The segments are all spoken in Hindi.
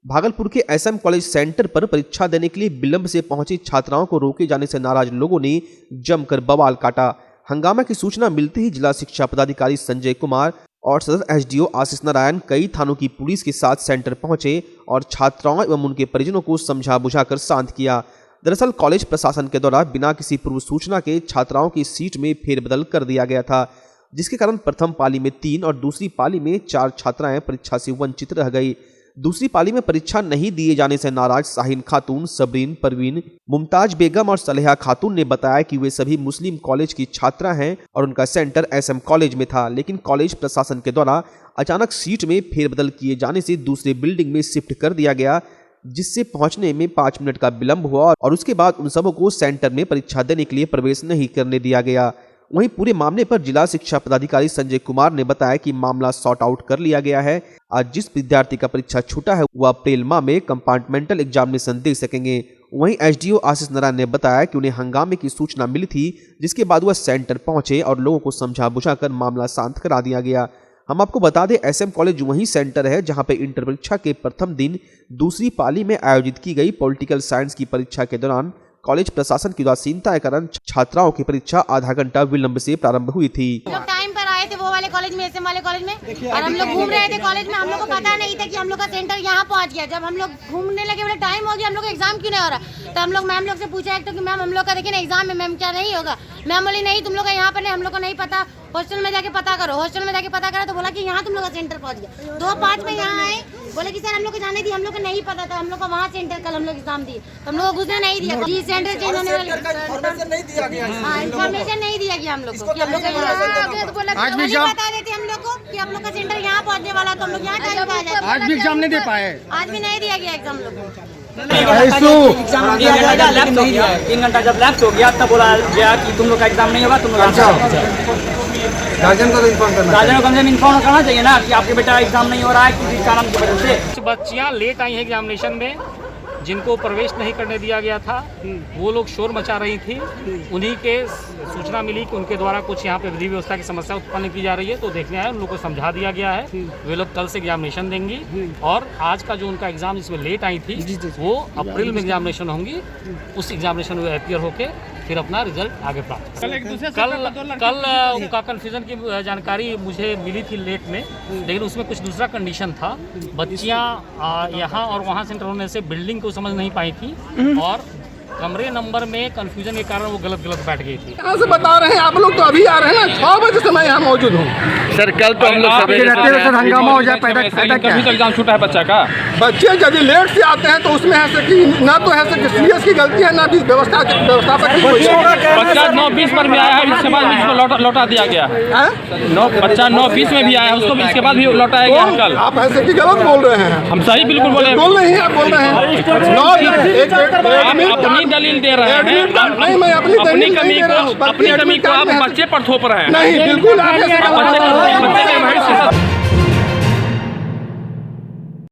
भागलपुर के एसएम कॉलेज सेंटर पर परीक्षा देने के लिए विलंब से पहुंची छात्राओं को रोके जाने से नाराज लोगों ने जमकर बवाल काटा। हंगामा की सूचना मिलते ही जिला शिक्षा पदाधिकारी संजय कुमार और सदर एसडीओ आशीष नारायण कई थानों की पुलिस के साथ सेंटर पहुंचे और छात्राओं एवं उनके परिजनों को समझा बुझाकर शांत किया। दरअसल कॉलेज प्रशासन के द्वारा बिना किसी पूर्व सूचना के छात्राओं की सीट में फेरबदल कर दिया गया था, जिसके कारण प्रथम पाली में 3 और दूसरी पाली में 4 छात्राएं परीक्षा से वंचित रह गई। दूसरी पाली में परीक्षा नहीं दिए जाने से नाराज शाहीन खातून, सबरीन, परवीन, मुमताज बेगम और सलेहा खातून ने बताया कि वे सभी मुस्लिम कॉलेज की छात्रा हैं और उनका सेंटर एसएम कॉलेज में था, लेकिन कॉलेज प्रशासन के द्वारा अचानक सीट में फेरबदल किए जाने से दूसरे बिल्डिंग में शिफ्ट कर दिया गया, जिससे पहुंचने में 5 मिनट का विलंब हुआ और उसके बाद उन सबों को सेंटर में परीक्षा देने के लिए प्रवेश नहीं करने दिया गया। वहीं पूरे मामले पर जिला शिक्षा पदाधिकारी संजय कुमार ने बताया कि मामला सॉर्ट आउट कर लिया गया है। आज जिस विद्यार्थी का परीक्षा छूटा है वह अप्रैल माह में कंपार्टमेंटल एग्जामिनेशन दे सकेंगे। वहीं एसडीओ आशीष नारायण ने बताया कि उन्हें हंगामे की सूचना मिली थी, जिसके बाद वह सेंटर पहुंचे और लोगों को समझा बुझाकर मामला शांत करा दिया गया। हम आपको बता दें, एसएम कॉलेज वही सेंटर है जहां पे इंटर परीक्षा के प्रथम दिन दूसरी पाली में आयोजित की गई पॉलिटिकल साइंस की परीक्षा के दौरान कॉलेज प्रशासन की उदासीनता के कारण छात्राओं की परीक्षा आधा घंटा विलंब से प्रारंभ हुई थी। लोग टाइम पर आए थे वो वाले कॉलेज में, एसएम वाले कॉलेज में, और हम लोग घूम रहे थे कॉलेज में। हम लोग को पता नहीं था कि हम लोग का सेंटर यहाँ पहुँच गया। जब हम लोग घूमने लगे बोले टाइम हो गया, हम लोग का एग्जाम क्यों नहीं हो रहा, तो हम लोग मैम लोग से पूछा एक तो कि मैम हम लोग का देखिए ना एग्जाम है, मैम क्या नहीं होगा। मैम बोली नहीं, तुम लोग का यहाँ पर नहीं, हम लोग को नहीं पता, हॉस्टल में जाके पता करो। हॉस्टल में जाके पता करा तो बोला कि यहाँ तुम लोग का सेंटर पहुँच गया। 2:05 में यहाँ आए, बोले कि सर हम लोग को जाने दी, हम लोग को नहीं पता था, हम लोग को वहाँ सेंटर कल हम लोग एग्जाम दिए, हम लोग को घुसने नहीं दिया। जी सेंटर चेंज होने वाले इन्फॉर्मेशन नहीं दिया गया हम लोग को कि हम लोग आज भी बता देते हम लोग को कि हम लोग का सेंटर यहाँ पहुँचने वाला, तो हम लोग यहाँ टाइम पे आ जाते। आज भी एग्जाम नहीं दे पाए, आज भी नहीं दिया गया एग्जाम लोग को। 3 घंटा जब लैप्स हो गया तब बोला गया कि तुम लोग का एग्जाम नहीं होगा, तुम लोग गार्जियन को इन्फॉर्म करना, गार्जियन को कम से कम इन्फॉर्म करना चाहिए ना कि आपके बेटा एग्जाम नहीं हो रहा है किसी कारण की वजह से। कुछ बच्चियां लेट आई हैं एग्जामिनेशन में, जिनको प्रवेश नहीं करने दिया गया था, वो लोग शोर मचा रही थी। उन्हीं के सूचना मिली कि उनके द्वारा कुछ यहाँ पे विधि व्यवस्था की समस्या उत्पन्न की जा रही है, तो देखने आए, उन लोगों को समझा दिया गया है। वे लोग कल से एग्जामिनेशन देंगी और आज का जो उनका एग्जाम जिसमें लेट आई थी वो अप्रैल में एग्जामिनेशन होंगी। उस एग्जामिनेशन में अपियर होके फिर अपना रिजल्ट आगे प्राप्त कल उनका कन्फ्यूजन की जानकारी मुझे मिली थी लेट में, लेकिन उसमें कुछ दूसरा कंडीशन था। बच्चियां यहाँ और वहाँ सेंटर होने से बिल्डिंग को समझ नहीं पाई थी और कमरे नंबर में कंफ्यूजन के कारण वो गलत बैठ गई थी। यहाँ से बता रहे हैं आप लोग तो अभी आ रहे हैं ना, 6 बजे से मैं यहाँ मौजूद हूँ। सर कल तो हम लोग हंगामा हो जाए, पैदा एग्जाम छूटा है बच्चा का। बच्चे यदि लेट से आते हैं तो उसमें ऐसे कि ना तो ऐसे कि सीएस की गलती है, ना भी व्यवस्था बच्चा 9:20 पर भी आया है, इसके बाद उसको लौटा दिया गया। बच्चा 9:20 में भी आया है, उसको भी इसके बाद भी लौटाया गया कल। आप ऐसे की गलत बोल रहे हैं। हम सही बिल्कुल बोले, बोल नहीं है, आप बोल रहे हैं। अपनी दलील दे रहे हैं, नहीं मैं अपनी कमी को आप बच्चे पर थोप रहे हैं। नहीं बिल्कुल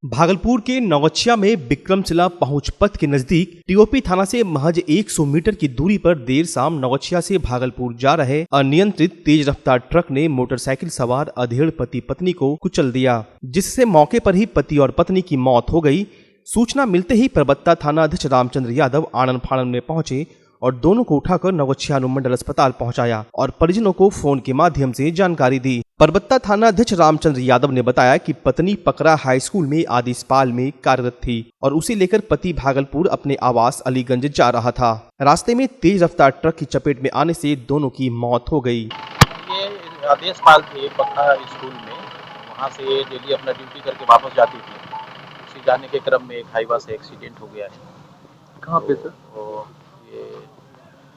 भागलपुर के नवगछिया में विक्रमशिला पहुंच पथ के नजदीक टीओपी थाना से महज 100 मीटर की दूरी पर देर शाम नवगछिया से भागलपुर जा रहे अनियंत्रित तेज रफ्तार ट्रक ने मोटरसाइकिल सवार अधेड़ पति पत्नी को कुचल दिया, जिससे मौके पर ही पति और पत्नी की मौत हो गई। सूचना मिलते ही परबत्ता थाना अध्यक्ष रामचंद्र यादव आनन फानन में पहुंचे और दोनों को उठाकर नवगछिया अनुमंडल अस्पताल पहुंचाया और परिजनों को फोन के माध्यम से जानकारी दी। परबत्ता थाना अध्यक्ष रामचंद्र यादव ने बताया कि पत्नी पकरा हाई स्कूल में आदिशपाल में कार्यरत थी और उसे लेकर पति भागलपुर अपने आवास अलीगंज जा रहा था। रास्ते में तेज रफ्तार ट्रक की चपेट में आने से दोनों की मौत हो गई। ये आदिशपाल थे पकरा स्कूल में, वहाँ से डेली अपना ड्यूटी करके वापस जाती थी। उसी जाने के क्रम में एक हाईवा से एक्सीडेंट हो गया है। कहाँ पे सर? ये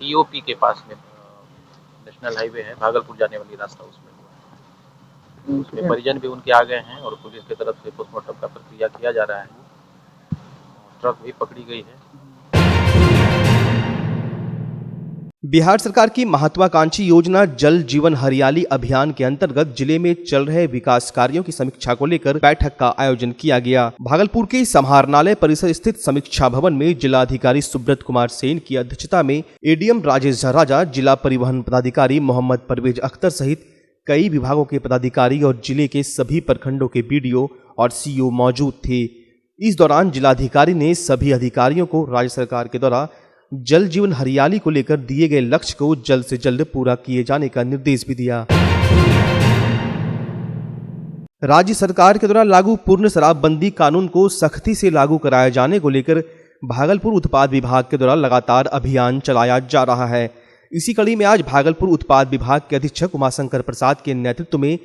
टीओपी के पास में नेशनल हाईवे है, भागलपुर जाने वाली रास्ता, उसमें हुआ। उसमें परिजन भी उनके आ गए हैं और पुलिस की तरफ से पोस्टमार्टम का प्रक्रिया किया जा रहा है। ट्रक भी पकड़ी गई है। बिहार सरकार की महत्वाकांक्षी योजना जल जीवन हरियाली अभियान के अंतर्गत जिले में चल रहे विकास कार्यों की समीक्षा को लेकर बैठक का आयोजन किया गया। भागलपुर के समाहरणालय परिसर स्थित समीक्षा भवन में जिलाधिकारी सुब्रत कुमार सेन की अध्यक्षता में एडीएम राजेश झर्राजा, जिला परिवहन पदाधिकारी मोहम्मद परवेज अख्तर सहित कई विभागों के पदाधिकारी और जिले के सभी प्रखंडों के बीडीओ और सीईओ मौजूद थे। इस दौरान जिलाधिकारी ने सभी अधिकारियों को राज्य सरकार के द्वारा जल जीवन हरियाली को लेकर दिए गए लक्ष्य को जल्द से जल्द पूरा किए जाने का निर्देश भी दिया। राज्य सरकार के द्वारा लागू पूर्ण शराबबंदी कानून को सख्ती से लागू कराए जाने को लेकर भागलपुर उत्पाद विभाग के द्वारा लगातार अभियान चलाया जा रहा है। इसी कड़ी में आज भागलपुर उत्पाद विभाग के अधीक्षक उमाशंकर प्रसाद के नेतृत्व में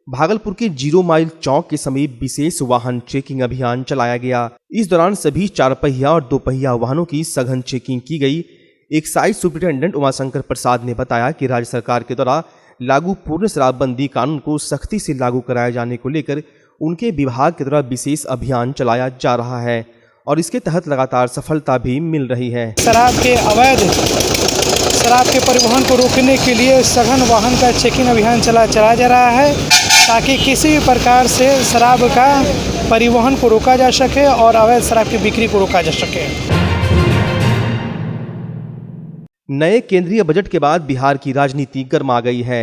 भागलपुर के 0 माइल चौक के समीप विशेष वाहन चेकिंग अभियान चलाया गया। इस दौरान सभी 4 पहिया और 2 पहिया वाहनों की सघन चेकिंग की गई। एक्साइज सुपरिटेंडेंट उमाशंकर प्रसाद ने बताया कि राज्य सरकार के द्वारा लागू पूर्ण शराबबंदी कानून को सख्ती से लागू कराए जाने को लेकर उनके विभाग के द्वारा विशेष अभियान चलाया जा रहा है और इसके तहत लगातार सफलता भी मिल रही है। शराब के अवैध शराब के परिवहन को रोकने के लिए सघन वाहन का चेकिंग अभियान चलाया जा रहा है ताकि किसी भी प्रकार से शराब का परिवहन को रोका जा सके और अवैध शराब की बिक्री को रोका जा सके। नए केंद्रीय बजट के बाद बिहार की राजनीति गर्मा गई है।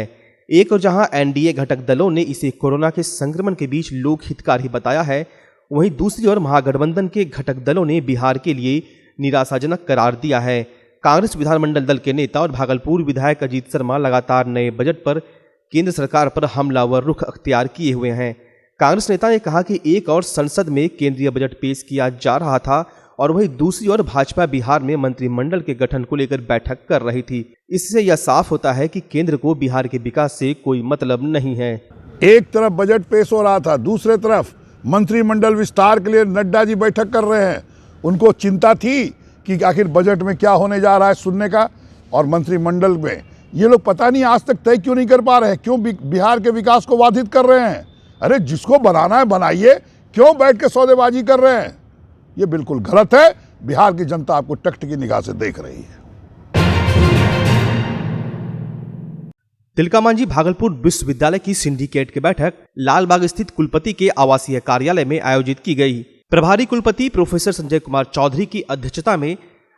एक और जहां एनडीए घटक दलों ने इसे कोरोना के संक्रमण के बीच लोक हितकारी बताया है, वहीं दूसरी ओर महागठबंधन के घटक दलों ने बिहार के लिए निराशाजनक करार दिया है। कांग्रेस विधानमंडल दल के नेता और भागलपुर विधायक अजीत शर्मा लगातार नए बजट पर केंद्र सरकार पर हमलावर रुख अख्तियार किए हुए हैं। कांग्रेस नेता ने कहा कि एक और संसद में केंद्रीय बजट पेश किया जा रहा था और वहीं दूसरी ओर भाजपा बिहार में मंत्रिमंडल के गठन को लेकर बैठक कर रही थी। इससे यह साफ होता है कि केंद्र को बिहार के विकास से कोई मतलब नहीं है। एक तरफ बजट पेश हो रहा था, दूसरे तरफ मंत्रिमंडल विस्तार के लिए नड्डा जी बैठक कर रहे हैं। उनको चिंता थी कि आखिर बजट में क्या होने जा रहा है सुनने का, और मंत्रिमंडल में ये लोग पता नहीं आज तक तय क्यों नहीं कर पा रहे हैं, क्यों बिहार के विकास को बाधित कर रहे हैं। अरे जिसको बनाना है बनाइए, क्यों बैठ के सौदेबाजी कर रहे हैं? ये बिल्कुल गलत है। बिहार की जनता आपको टकटकी निगाह से देख रही है। तिलका मांझी भागलपुर विश्वविद्यालय की सिंडिकेट की बैठक लालबाग स्थित कुलपति के आवासीय कार्यालय में आयोजित की गई। प्रभारी कुलपति प्रोफेसर संजय कुमार चौधरी की अध्यक्षता में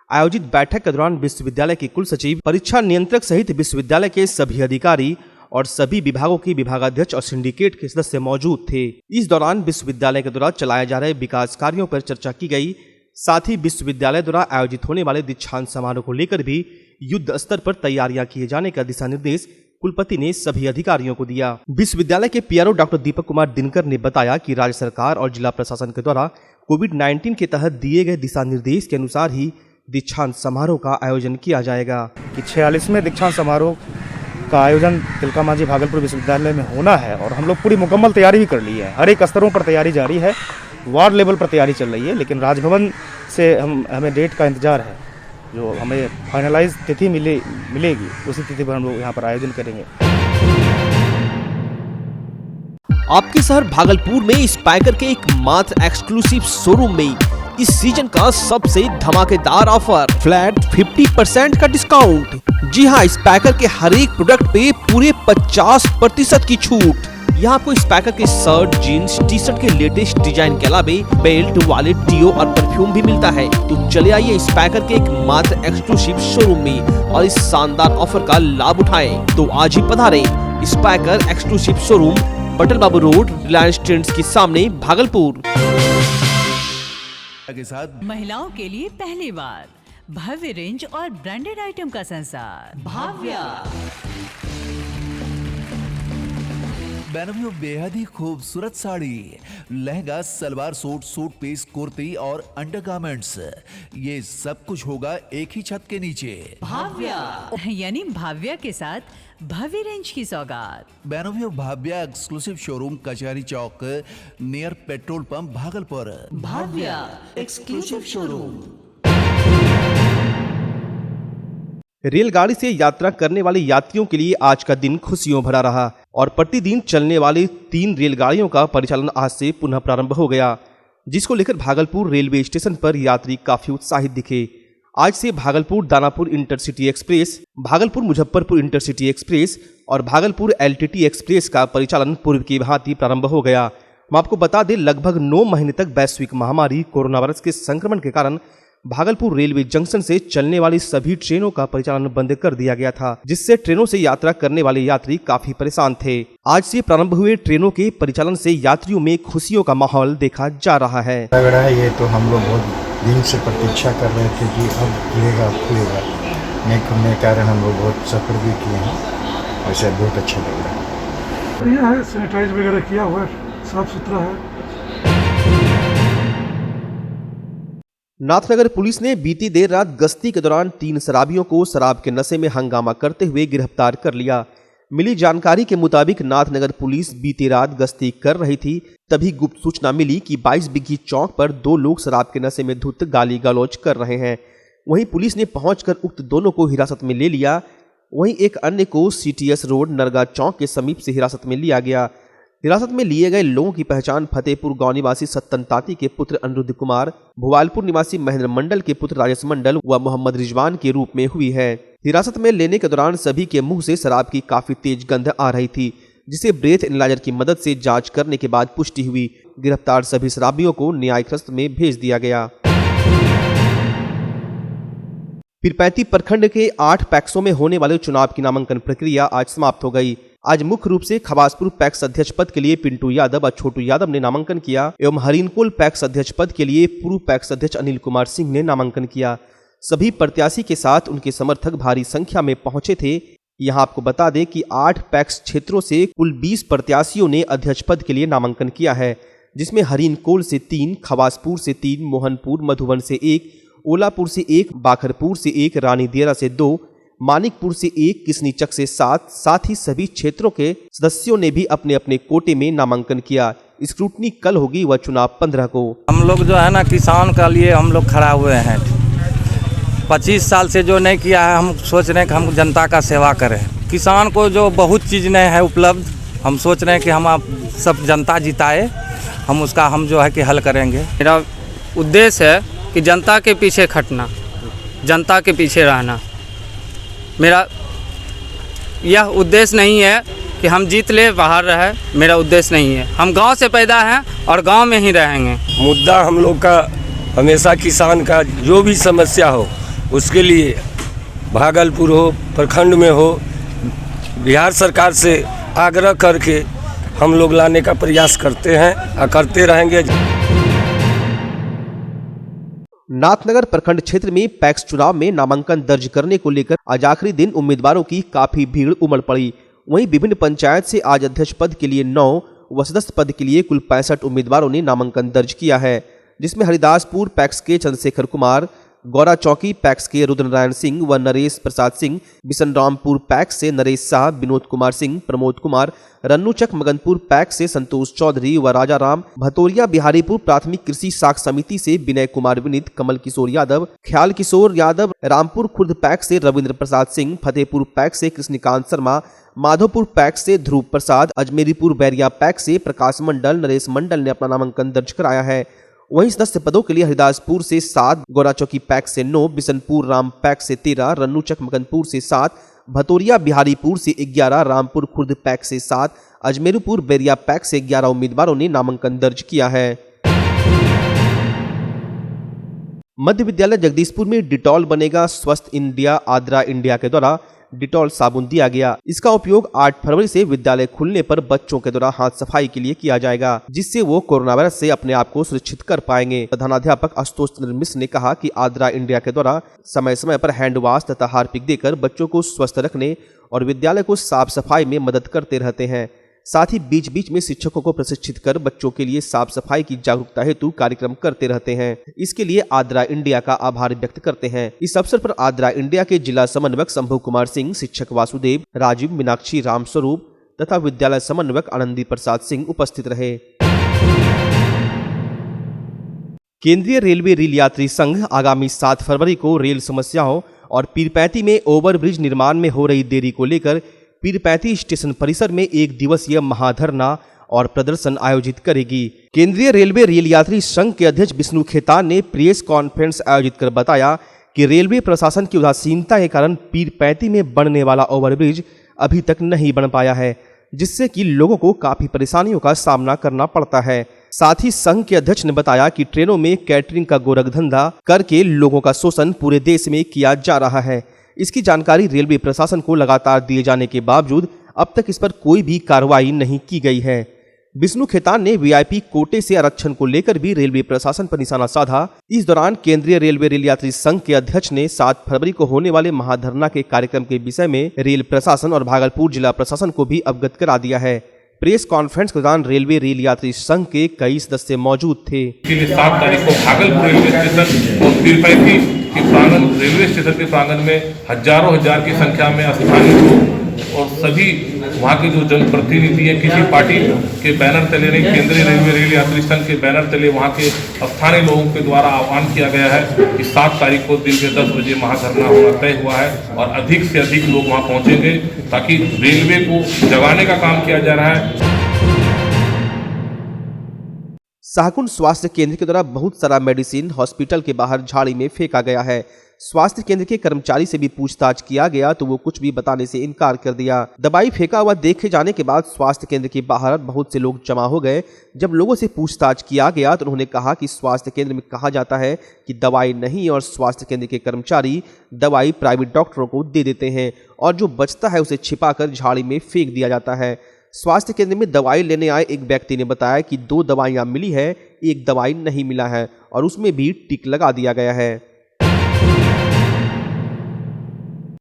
आयोजित बैठक के दौरान विश्वविद्यालय के कुल सचिव, परीक्षा नियंत्रक सहित विश्वविद्यालय के सभी अधिकारी और सभी विभागों के विभागाध्यक्ष और सिंडिकेट के सदस्य मौजूद थे। इस दौरान विश्वविद्यालय के द्वारा चलाए जा रहे विकास कार्यों पर चर्चा की गई। साथ ही विश्वविद्यालय द्वारा आयोजित होने वाले दीक्षांत समारोह को लेकर भी युद्ध स्तर पर तैयारियां किए जाने का दिशा निर्देश कुलपति ने सभी अधिकारियों को दिया। विश्वविद्यालय के पीआरओ डॉक्टर दीपक कुमार दिनकर ने बताया कि राज्य सरकार और जिला प्रशासन के द्वारा कोविड-19 के तहत दिए गए दिशा निर्देश के अनुसार ही दीक्षांत समारोह का आयोजन किया जाएगा। कि 46वें दीक्षांत समारोह का आयोजन तिलका मांझी भागलपुर विश्वविद्यालय में होना है और हम लोग पूरी मुकम्मल तैयारी भी कर ली है। हर एक स्तरों पर तैयारी जारी है, वार्ड लेवल पर तैयारी चल रही है, लेकिन राजभवन से हमें डेट का इंतजार है। जो हमें फाइनलाइज तिथि मिलेगी उसी तिथि पर हम लोग यहाँ पर आयोजन करेंगे। आपके शहर भागलपुर में स्पाइकर के एक मात्र एक्सक्लूसिव शोरूम में इस सीजन का सबसे धमाकेदार ऑफर, फ्लैट 50% का डिस्काउंट। जी हां, स्पाइकर के हर एक प्रोडक्ट पे पूरे 50% की छूट। यहाँ आपको स्पाइकर के शर्ट, जीन्स, टी शर्ट के लेटेस्ट डिजाइन के अलावे बेल्ट, वॉलेट, डिओ और परफ्यूम भी मिलता है। तो चले आइए स्पाइकर के एक मात्र एक्सक्लूसिव शोरूम में और इस शानदार ऑफर का लाभ उठाएं। तो आज ही पधारें स्पाइकर एक्सक्लूसिव शोरूम, बटल बाबू रोड, रिलायंस ट्रेंड्स के सामने, भागलपुर। के साथ महिलाओं के लिए पहली बार भव्य रेंज और ब्रांडेड आइटम का संसार भाव्या। बेनवियों बेहद ही खूबसूरत sari, lehenga, salwar suit, suit piece, kurti और अंडरगारमेंट्स, ये सब कुछ होगा एक ही छत के नीचे। भाव्या यानी भाव्या के साथ भव्य रेंज की सौगात। बेनवियों Bhavya exclusive showroom, Kachahari Chowk, near petrol pump, Bhagalpur. Bhavya exclusive showroom. रेलगाड़ी से यात्रा करने वाले यात्रियों के लिए आज का दिन खुशियों भरा रहा और प्रतिदिन चलने वाली 3 रेलगाड़ियों का परिचालन आज से पुनः प्रारंभ हो गया, जिसको लेकर भागलपुर रेलवे स्टेशन पर यात्री काफी उत्साहित दिखे। आज से Bhagalpur Danapur intercity express, Bhagalpur Muzaffarpur intercity express और भागलपुर एलटीटी एक्सप्रेस का परिचालन पूर्व की भांति प्रारंभ हो गया। हम आपको बता दें, लगभग 9 महीने तक वैश्विक महामारी कोरोना वायरस के संक्रमण के कारण भागलपुर रेलवे जंक्शन से चलने वाली सभी ट्रेनों का परिचालन बंद कर दिया गया था, जिससे ट्रेनों से यात्रा करने वाले यात्री काफी परेशान थे। आज से प्रारंभ हुए ट्रेनों के परिचालन से यात्रियों में खुशियों का माहौल देखा जा रहा है। लग रहा है ये तो हम लोग बहुत दिन से प्रतीक्षा कर रहे थे कि अब खुलेगा। नहीं खुलने के कारण हम लोग बहुत सफ़र भी किए हैं, वैसे बहुत अच्छा लग रहा है। यह है सैनिटाइज वगैरह किया हुआ है, साफ सुथरा है। नाथनगर पुलिस ने बीती देर रात गश्ती के दौरान 3 शराबियों को शराब के नशे में हंगामा करते हुए गिरफ्तार कर लिया। मिली जानकारी के मुताबिक नाथनगर पुलिस बीती रात गश्ती कर रही थी, तभी गुप्त सूचना मिली कि 22 बिग्घी चौक पर 2 लोग शराब के नशे में धुत गाली गलौज कर रहे हैं। वहीं पुलिस ने पहुंचकर उक्त दोनों को हिरासत में ले लिया। वहीं एक अन्य को CTS रोड नरगा चौक के समीप से हिरासत में लिया गया। हिरासत में लिए गए लोगों की पहचान फतेहपुर गांव निवासी सत्तन ताती के पुत्र अनिरुद्ध कुमार, भोपालपुर निवासी महेंद्र मंडल के पुत्र राजेश मंडल व मोहम्मद रिजवान के रूप में हुई है। हिरासत में लेने के दौरान सभी के मुंह से शराब की काफी तेज गंध आ रही थी, जिसे ब्रेथ एनालाइजर की मदद से जांच करने के बाद पुष्टि हुई। गिरफ्तार सभी शराबियों को न्यायिक हिरासत में भेज दिया गया। पीरपैंती प्रखंड के 8 पैक्सों में होने वाले चुनाव की नामांकन प्रक्रिया आज समाप्त हो गई। आज मुख्य रूप से खबासपुर पैक्स अध्यक्ष पद के लिए पिंटू यादव और छोटू यादव ने नामांकन किया एवं हरिनकोल पैक्स अध्यक्ष पद के लिए पूर्व पैक्स अध्यक्ष अनिल कुमार सिंह ने नामांकन किया। सभी प्रत्याशी के साथ उनके समर्थक भारी संख्या में पहुंचे थे। यहां आपको बता दें कि 8 पैक्स क्षेत्रों से कुल 20 प्रत्याशियों ने अध्यक्ष पद के लिए नामांकन किया है, जिसमें हरिनकोल से 3, खबासपुर से 3, मोहनपुर मधुबन से 1, ओलापुर से 1, बाखरपुर से 1, रानी दियारा से 2, मानिकपुर से 1, किसनीचक से 7। साथ ही सभी क्षेत्रों के सदस्यों ने भी अपने अपने कोटे में नामांकन किया। स्क्रूटनी कल होगी व चुनाव 15 को। हम लोग जो है ना किसान का लिए हम लोग खड़ा हुए हैं। 25 साल से जो नहीं किया है, हम सोच रहे हैं कि हम जनता का सेवा करें। किसान को जो बहुत चीज़ नहीं है उपलब्ध, हम सोच रहे हैं कि हम आप सब जनता जिताए, हम उसका हम जो है कि हल करेंगे। मेरा उद्देश्य है कि जनता के पीछे खटना, जनता के पीछे रहना। मेरा यह उद्देश्य नहीं है कि हम जीत ले बाहर रहे, मेरा उद्देश्य नहीं है। हम गांव से पैदा हैं और गांव में ही रहेंगे। मुद्दा हम लोग का हमेशा किसान का जो भी समस्या हो उसके लिए भागलपुर हो, प्रखंड में हो, बिहार सरकार से आग्रह करके हम लोग लाने का प्रयास करते हैं और करते रहेंगे। नाथनगर प्रखंड क्षेत्र में पैक्स चुनाव में नामांकन दर्ज करने को लेकर आज आखिरी दिन उम्मीदवारों की काफी भीड़ उमड़ पड़ी। वहीं विभिन्न पंचायत से आज अध्यक्ष पद के लिए 9 व सदस्य पद के लिए कुल 65 उम्मीदवारों ने नामांकन दर्ज किया है, जिसमें हरिदासपुर पैक्स के चंद्रशेखर कुमार, गौरा चौकी पैक्स के रुद्रनारायण सिंह व नरेश प्रसाद सिंह, बिशनरामपुर पैक्स से नरेश शाह, विनोद कुमार सिंह, प्रमोद कुमार, रन्नूचक मगनपुर पैक्स से संतोष चौधरी व राजा राम, भतोरिया बिहारीपुर प्राथमिक कृषि साख समिति से विनय कुमार विनीत, कमल किशोर यादव, ख्याल किशोर यादव, रामपुर खुर्द पैक्स से रविंद्र प्रसाद सिंह, फतेहपुर पैक्स से कृष्णकांत शर्मा, माधोपुर पैक्स से ध्रुव प्रसाद, अजमेरीपुर बैरिया पैक्स से प्रकाश मंडल, नरेश मंडल ने अपना नामांकन दर्ज कराया है। वहीं सदस्य पदों के लिए हरिदासपुर से 7, गौरा चौकी पैक्स से 9, बिशनपुर राम पैक्स से 13, रन्नूचक मगनपुर से 7, भतोरिया बिहारीपुर से 11, रामपुर खुर्द पैक्स से 7, अजमेरीपुर बैरिया पैक्स से 11 उम्मीदवारों ने नामांकन दर्ज किया है। मध्य विद्यालय जगदीशपुर में डिटॉल बनेगा स्वस्थ इंडिया आद्रा इंडिया के द्वारा डिटॉल साबुन दिया गया। इसका उपयोग 8 फरवरी से विद्यालय खुलने पर बच्चों के द्वारा हाथ सफाई के लिए किया जाएगा, जिससे वो कोरोना वायरस से अपने आप को सुरक्षित कर पाएंगे। प्रधानाध्यापक आशुतोष चंद्र मिश्र ने कहा कि आद्रा इंडिया के द्वारा समय समय पर हैंड वॉश तथा हार्पिक देकर बच्चों को स्वस्थ रखने और विद्यालय को साफ सफाई में मदद करते रहते हैं। साथ ही बीच बीच में शिक्षकों को प्रशिक्षित कर बच्चों के लिए साफ सफाई की जागरूकता हेतु कार्यक्रम करते रहते हैं। इसके लिए आद्रा इंडिया का आभार व्यक्त करते हैं। इस अवसर पर आद्रा इंडिया के जिला समन्वयक शंभू कुमार सिंह, शिक्षक वासुदेव, राजीव, मीनाक्षी, रामस्वरूप तथा विद्यालय समन्वयक आनंदी प्रसाद सिंह उपस्थित रहे। केंद्रीय रेलवे रेल यात्री संघ आगामी 7 फरवरी को रेल समस्याओं और पीरपैंती में ओवरब्रिज निर्माण में हो रही देरी को लेकर पीरपैंती स्टेशन परिसर में 1 दिवसीय महाधरना और प्रदर्शन आयोजित करेगी। केंद्रीय रेलवे रेल यात्री संघ के अध्यक्ष विष्णु खेतान ने प्रेस कॉन्फ्रेंस आयोजित कर बताया कि रेलवे प्रशासन की उदासीनता के कारण पीरपैंती में बनने वाला ओवरब्रिज अभी तक नहीं बन पाया है, जिससे कि लोगों को काफी परेशानियों का सामना करना पड़ता है। साथ ही संघ के अध्यक्ष ने बताया कि ट्रेनों में कैटरिंग का गोरखधंधा करके लोगों का शोषण पूरे देश में किया जा रहा है। इसकी जानकारी रेलवे प्रशासन को लगातार दिए जाने के बावजूद अब तक इस पर कोई भी कार्रवाई नहीं की गई है। विष्णु खेतान ने वीआईपी कोटे से आरक्षण को लेकर भी रेलवे प्रशासन पर निशाना साधा। इस दौरान केंद्रीय रेलवे रेल यात्री संघ के अध्यक्ष ने 7 फरवरी को होने वाले महाधरना के कार्यक्रम के विषय में रेल प्रशासन और भागलपुर जिला प्रशासन को भी अवगत करा दिया है। प्रेस कॉन्फ्रेंस के दौरान रेलवे रेल यात्री संघ के कई सदस्य मौजूद थे। 7 तारीख को भागलपुर रेलवे स्टेशन और तिरुपति के प्रांगण रेलवे स्टेशन के प्रांगण में हजारों हजार की संख्या में स्थानीय लोग और सभी वहाँ के जो जनप्रतिनिधि हैं, किसी पार्टी के बैनर तले नहीं, केंद्रीय रेलवे रेल यात्री संघ के बैनर तले वहाँ के स्थानीय लोगों के द्वारा आह्वान किया गया है कि 7 तारीख को दिन के 10 बजे महाधरना होना तय हुआ है और अधिक से अधिक लोग वहाँ पहुँचेंगे ताकि रेलवे को जगाने का काम किया जा रहा है। शाहकुंड स्वास्थ्य केंद्र के द्वारा बहुत सारा मेडिसिन हॉस्पिटल के बाहर झाड़ी में फेंका गया है। स्वास्थ्य केंद्र के कर्मचारी से भी पूछताछ किया गया तो वो कुछ भी बताने से इनकार कर दिया। दवाई फेंका हुआ देखे जाने के बाद स्वास्थ्य केंद्र के बाहर बहुत से लोग जमा हो गए। जब लोगों से पूछताछ किया गया तो उन्होंने कहा कि स्वास्थ्य केंद्र में कहा जाता है कि दवाई नहीं और स्वास्थ्य केंद्र के कर्मचारी दवाई प्राइवेट डॉक्टरों को दे देते हैं और जो बचता है उसे छिपाकर झाड़ी में फेंक दिया जाता है। स्वास्थ्य केंद्र में दवाई लेने आए एक व्यक्ति ने बताया कि 2 दवाइयां मिली है, 1 दवाई नहीं मिला है और उसमें भी टिक लगा दिया गया है।